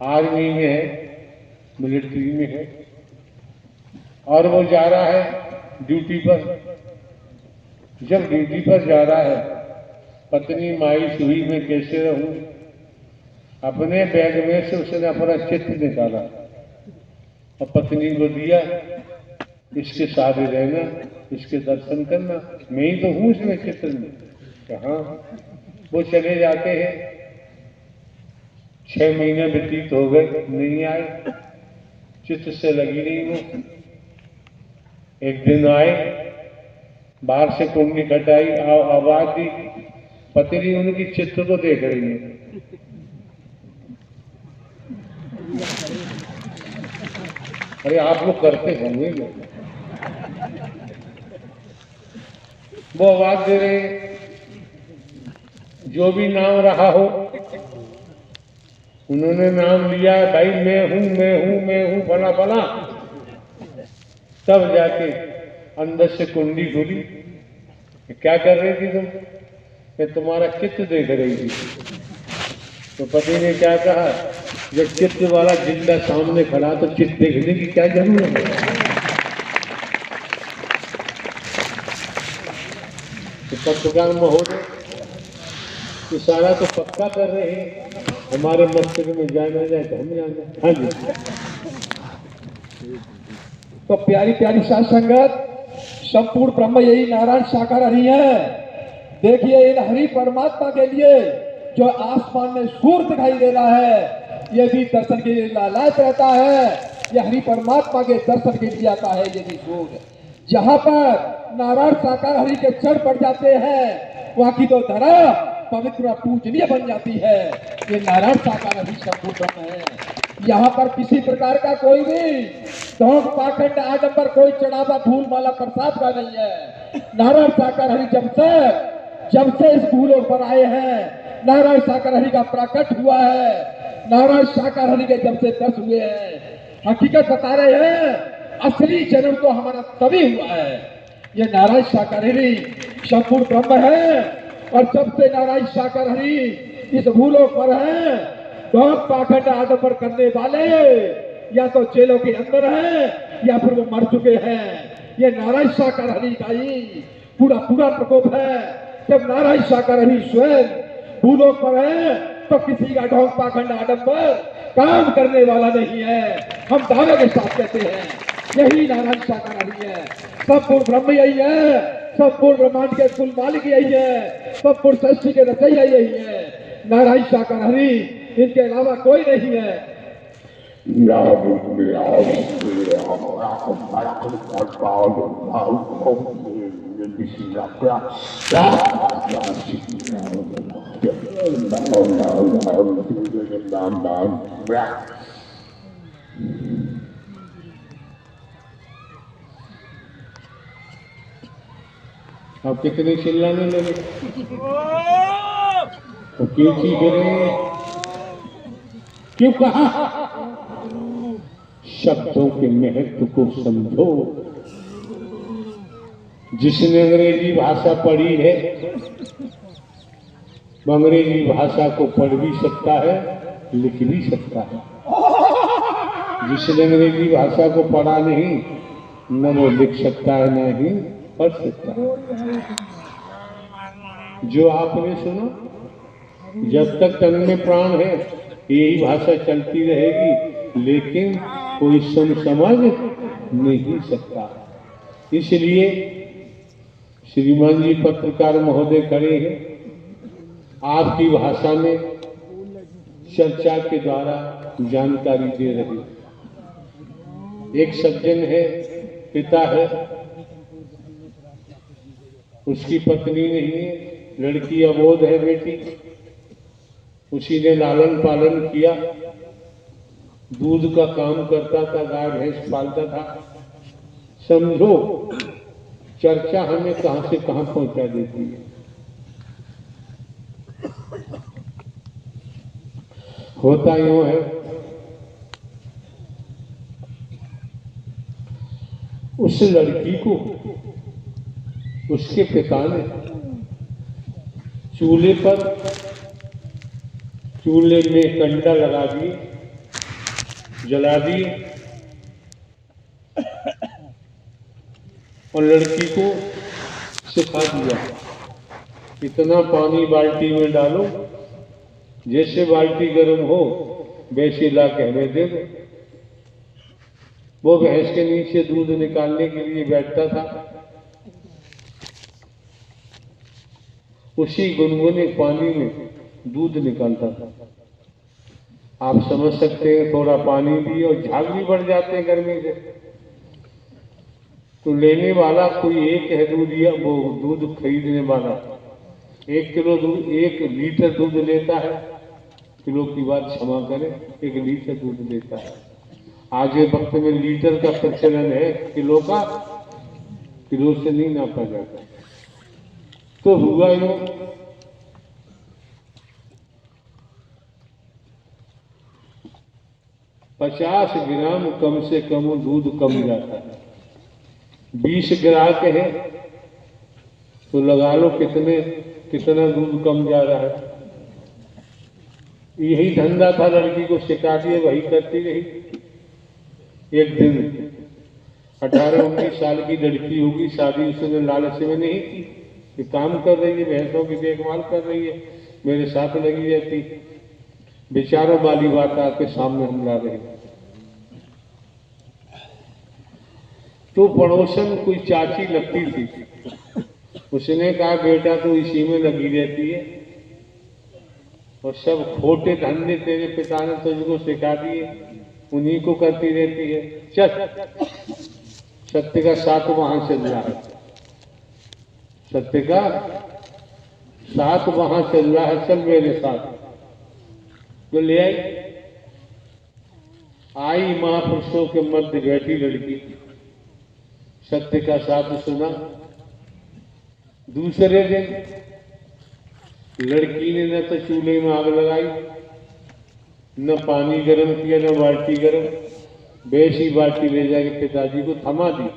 Army में है, military में है, और वो जा रहा है ड्यूटी पर। जब ड्यूटी पर जा रहा है, पत्नी मायूस हुई, मैं कैसे रहूं। अपने बैग में से उसने अपना चित्र निकाला और पत्नी को दिया, इसके साथ रहना, इसके दर्शन करना, मैं ही तो हूं इसमें चित्र में। कहाँ वो चले जाते हैं। 6 महीने व्यतीत हो गए, नहीं आए, चित्र से लगी नहीं वो। एक दिन आए, बाहर से कुंडी कटाई, आवाज दी, पत्नी उनकी चित्र को देख रही है। अरे आप लोग करते होंगे। वो आवाज दे रहे, जो भी नाम रहा हो। उन्होंने नाम लिया, भाई मैं हूं मैं हूं मैं हूं फला फला। तब जाके अंदर से कुंडी खुली। क्या कर रही थी तुम? मैं तुम्हारा चित्र देख रही थी। तो पति ने क्या कहा, जब चित्र वाला जिंदा सामने खड़ा तो चित्र देखने की क्या जरूरत है। तो पत्रकार महोदय इशारा तो पक्का कर रहे हैं, हमारे मस्तिष्क में जाना जाए तो हम जाना। हाँ जी। तो प्यारी प्यारी साध संगत, संपूर्ण ब्रह्म यही नारायण साकार हरि है। देखिए इन हरि परमात्मा के लिए जो आसमान में सूर्य दिखाई दे रहा है, ये भी दर्शन के लिए लालायित रहता है। ये हरि परमात्मा के दर्शन के लिए आता है ये भी सूर्य। जहाँ पर नारायण साकार हरि के चढ़ पड़ जाते हैं, वहाँ की तो धरा पवित्र और पूजनीय बन जाती है। ये नारायण साकार हरि संपूर्ण ब्रह्म है। यहाँ पर किसी प्रकार का कोई भी ढोंग पाखंड आडंबर कोई चढ़ावा फूल माला प्रसाद का नहीं है। नारायण साकार हरि जब से इस भूलों पर आए हैं, नारायण साकार हरि का प्रकट हुआ है। नारायण साकार हरि के जब से दर्शन हुए हैं, हकीकत बता रहे हैं, असली जन्म तो हमारा तभी हुआ है। ये नारायण साकार हरि संपूर्ण ब्रह्म है। और जब से नारायण साकार हरि इस भूलों पर है, ढोंग पाखंड आडंबर करने वाले या तो जेलों के अंदर हैं या फिर वो मर चुके हैं। ये नारायण साकार हरि का ही पूरा प्रकोप है। जब नारायण साकार हरि स्वयं भूलों पर है तो किसी का ढोंग पाखंड आडंबर काम करने वाला नहीं है। हम दावे के साथ कहते हैं यही नारायण साकार हरि है। संपूर्ण ब्रह्म यही है, संपूर्ण ब्रह्मांड के कुल मालिक यही है, संपूर्ण सृष्टि के रचयिता यही है। नारायण साकार हरि, इनके अलावा कोई नहीं है। अब कितने चिल्लाने लगे तो क्यों चीख रहे हैं? क्यों कहा? शब्दों के महत्व को समझो। जिसने अंग्रेजी भाषा पढ़ी है वो अंग्रेजी भाषा को पढ़ भी सकता है, लिख भी सकता है। जिसने अंग्रेजी भाषा को पढ़ा नहीं, न वो लिख सकता है न ही पढ़ सकता है। जो आपने सुना, जब तक तन में प्राण है यही भाषा चलती रहेगी, लेकिन कोई समझ नहीं सकता। इसलिए श्रीमान जी पत्रकार महोदय खड़े हैं, आपकी भाषा में चर्चा के द्वारा जानकारी दे रहे। एक सज्जन है, पिता है, उसकी पत्नी नहीं है, लड़की अबोध है, बेटी। उसी ने लालन पालन किया, दूध का काम करता था, गाय भैंस पालता था। समझो चर्चा हमें कहां से कहां पहुंचा देती है। होता यूं है, उस लड़की को उसके पिता ने चूल्हे में कंडा लगा दिए जला दिए और लड़की को सिखा दिया, इतना पानी बाल्टी में डालो, जैसे बाल्टी गर्म हो वैसे ला के हमें दे दो। वो भैंस के नीचे दूध निकालने के लिए बैठता था, उसी गुनगुने पानी में दूध निकालता था। आप समझ सकते हैं, थोड़ा पानी भी और झाग भी बढ़ जाते हैं गर्मी से। तो लेने वाला कोई एक है दूध, या वो दूध खरीदने वाला 1 किलो दूध, 1 लीटर दूध लेता है, किलो की बात क्षमा करें, 1 लीटर दूध लेता है। आज के वक्त में लीटर का प्रचलन है, किलो का, किलो से नहीं नापा जाता। तो हुआ यूं, 50 ग्राम कम से कम दूध कम जाता है। 20 ग्राहक है तो लगा लो कितना दूध कम जा रहा है। यही धंधा था, लड़की को सिखा दिए, वही करती रही। एक दिन 18-19 साल की लड़की होगी, शादी उसने लालच में नहीं की, कि काम कर रही है, भैंसों की देखभाल कर रही है, मेरे साथ लगी रहती। विचारों वाली बात आपके सामने हम ला रहे हैं। तो पड़ोसन कोई चाची लगती थी, उसने कहा बेटा तू इसी में लगी रहती है और सब खोटे धंधे तेरे पिता ने तुझको सिखा दिए, उन्हीं को करती रहती है। चल, सत्य का साथ वहां चल रहा है, सत्य का साथ वहां चल रहा है, चल मेरे साथ। तो ले आई महापुरुषों के मध्य बैठी लड़की, सत्य का साथ सुना। दूसरे दिन लड़की ने न तो चूल्हे में आग लगाई, न पानी गर्म किया, न बाल्टी गर्म, वैसी बाल्टी ले जाके पिताजी को थमा दी।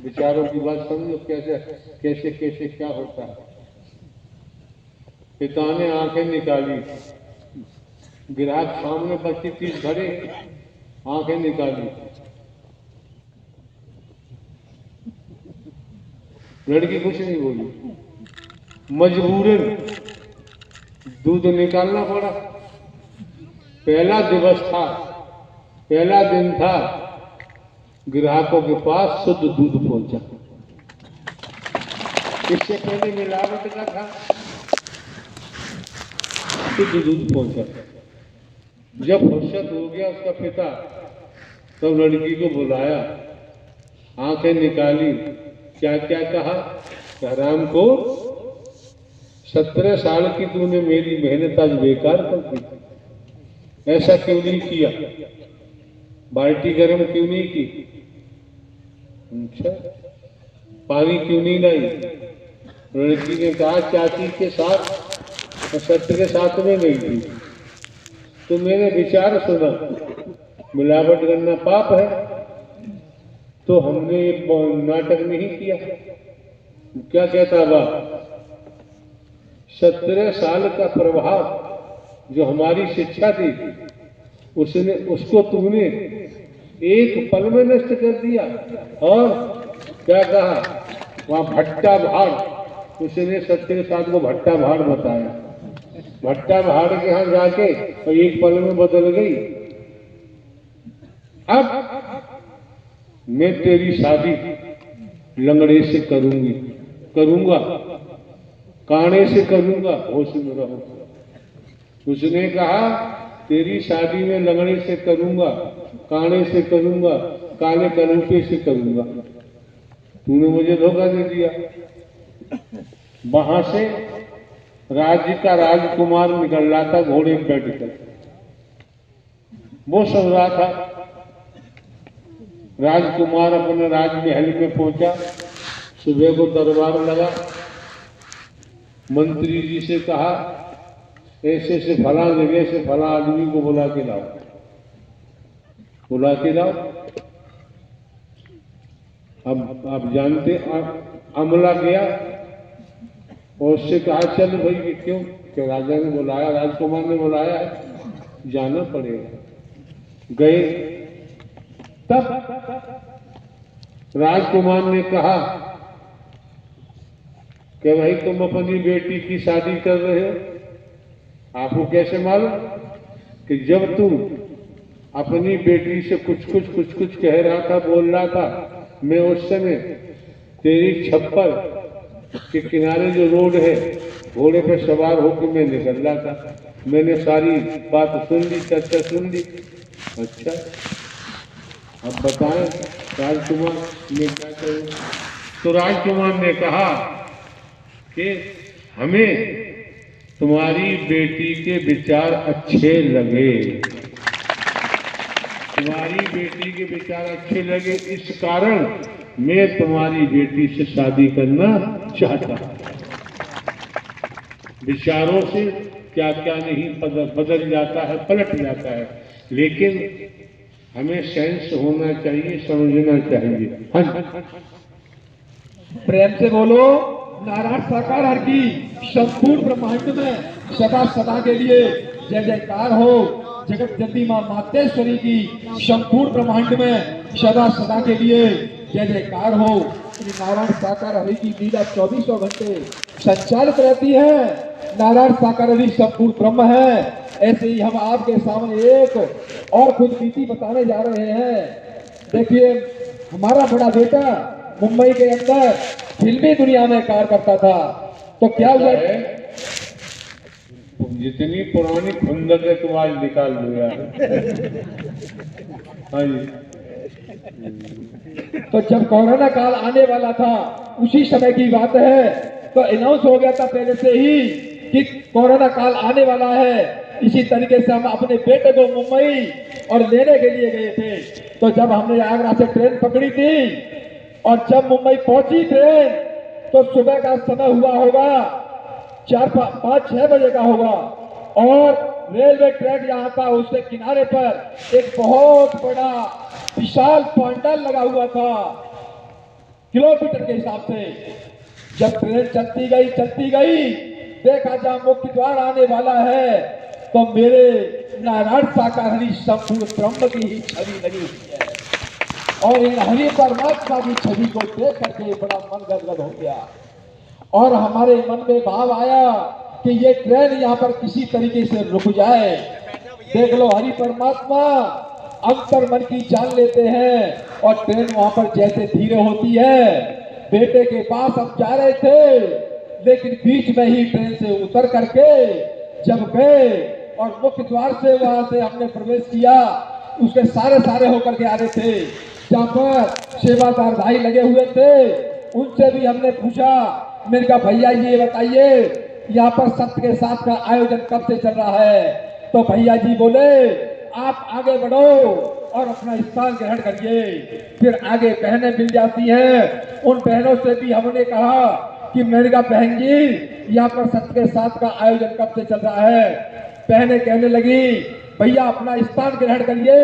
विचारों की बात समझो, कैसे कैसे कैसे क्या होता है। पिता ने आंखें निकाली, ग्राहक सामने 25-30 खड़े, आंखें निकाली, लड़की कुछ नहीं बोली, मजबूरन दूध निकालना पड़ा। पहला दिवस था, पहला दिन था, ग्राहकों के पास शुद्ध दूध पहुंचा। इससे पहले मिलावट का था, शुद्ध दूध पहुंचा। जब फुर्सत हो गया उसका पिता, तब लड़की को बुलाया, आंखें निकाली, क्या क्या कहा, हराम को 17 साल की तूने मेरी मेहनत आज बेकार कर दी, ऐसा क्यों नहीं किया, बाल्टी गर्म क्यों नहीं की, अच्छा पानी क्यों नहीं लाई। लड़की ने कहा चाची के साथ और सत्य के साथ में गई थी, तो मैंने विचार सुना, मिलावट करना पाप है, तो हमने नाटक नहीं किया। क्या कहता बाप, 17 साल का प्रभाव जो हमारी शिक्षा थी, उसको तुमने एक पल में नष्ट कर दिया। और क्या कहा, वहां भट्टा भाड़, उसने सत्य के साथ को भट्टा भाड़ बताया, भट्टा भाड़ के यहां जाके और एक पल में बदल गई। अब मैं तेरी शादी लंगड़े से करूंगा, काने से करूंगा, होश में रहो। उसने कहा तेरी शादी में लंगड़े से करूंगा, काने से करूंगा, काले कलूटे से करूंगा, तूने मुझे धोखा दे दिया। वहां से राज्य का राजकुमार निकल रहा था घोड़े पर बैठकर, वो सुन रहा था। राजकुमार अपने राजमहल में पहुंचा, सुबह को दरबार लगा, मंत्री जी से कहा ऐसे से फला जगह से फला आदमी को बुला के लाओ, बुला के लाओ। अब आप जानते, अमला गया और उससे कहा चल भाई, क्यों, कि राजा ने बुलाया, राजकुमार ने बुलाया है, जाना पड़ेगा। गए, तब राजकुमार ने कहा कि भाई तुम अपनी बेटी की शादी कर रहे हो। आपको कैसे मालूम? कि जब तू अपनी बेटी से कुछ कुछ कह रहा था, बोल रहा था, मैं उस समय तेरी छप्पर के किनारे जो रोड है, घोड़े पे सवार होकर मैं निकल रहा था। मैंने सारी बात सुन ली, चर्चा सुन ली। अच्छा, अब बताएं राजकुमार मैं क्या करूं? तो राजकुमार ने कहा कि हमें तुम्हारी बेटी के विचार अच्छे लगे, तुम्हारी बेटी के विचार अच्छे लगे, इस कारण मैं तुम्हारी बेटी से शादी करना चाहता हूं। विचारों से क्या क्या नहीं बदल जाता है, पलट जाता है, लेकिन हमें सेंस होना चाहिए, समझना चाहिए। हाँ, प्रेम से बोलो। नारायण साकार हर की संपूर्ण ब्रह्मांड में सदा सदा के लिए जय जयकार हो। जगत जननी मां मातेश्वरी की संपूर्ण ब्रह्मांड में सदा सदा के लिए जय जयकार हो। श्री नारायण साकार हरि की लीला 24 घंटे संचालित रहती है। नारायण साकार हरि संपूर्ण ब्रह्म है। ऐसे ही हम आपके सामने एक और खुद नीति बताने जा रहे हैं। देखिए, हमारा बड़ा बेटा मुंबई के अंदर फिल्मी दुनिया में कार्य करता था। तो क्या हुआ है जितनी पुरानी खुंदक है तुम आज निकाल लो यार। हाँ जी। तो जब कोरोना काल आने वाला था, उसी समय की बात है, तो अनाउंस हो गया था पहले से ही कि कोरोना काल आने वाला है। इसी तरीके से हम अपने बेटे को मुंबई और लेने के लिए गए थे। तो जब हमने आगरा से ट्रेन पकड़ी थी और जब मुंबई पहुंची ट्रेन, तो सुबह का समय हुआ होगा, 4-5-6 बजे का होगा, और रेलवे ट्रैक यहाँ था, उसके किनारे पर एक बहुत बड़ा विशाल पंडाल लगा हुआ था किलोमीटर के हिसाब से। जब ट्रेन चलती गई, देखा जहां मुख्य द्वार आने वाला है, तो मेरे नारायण साकार हरि संपूर्ण ब्रह्म की ही छवि लगी हुई है। और इन हरि परमात्मा की छवि को देख करके बड़ा मन गदगद हो गया, और हमारे मन में भाव आया कि ये ट्रेन यहाँ पर किसी तरीके से रुक जाए। देख लो, हरि परमात्मा अंतर मन की जान लेते हैं, और ट्रेन वहां पर जैसे धीरे होती है। बेटे के पास हम जा रहे थे, लेकिन बीच में ही ट्रेन से उतर करके जब गए और मुख्य द्वार से वहां से हमने प्रवेश किया, उसके सारे होकर के आ रहे थे, जहां पर सेवादार भाई लगे हुए थे। उनसे भी हमने पूछा, मैंने कहा भैया ये बताइए यहाँ पर सत्य के साथ का आयोजन कब से चल रहा है? तो भैया जी बोले, आप आगे बढ़ो और अपना स्थान ग्रहण करिए। फिर आगे बहनें मिल जाती हैं, उन बहनों से भी हमने कहा कि मैंने कहा बहन जी यहाँ पर सत्य के साथ का आयोजन कब से चल रहा है? बहनें कहने लगी, भैया अपना स्थान ग्रहण करिए।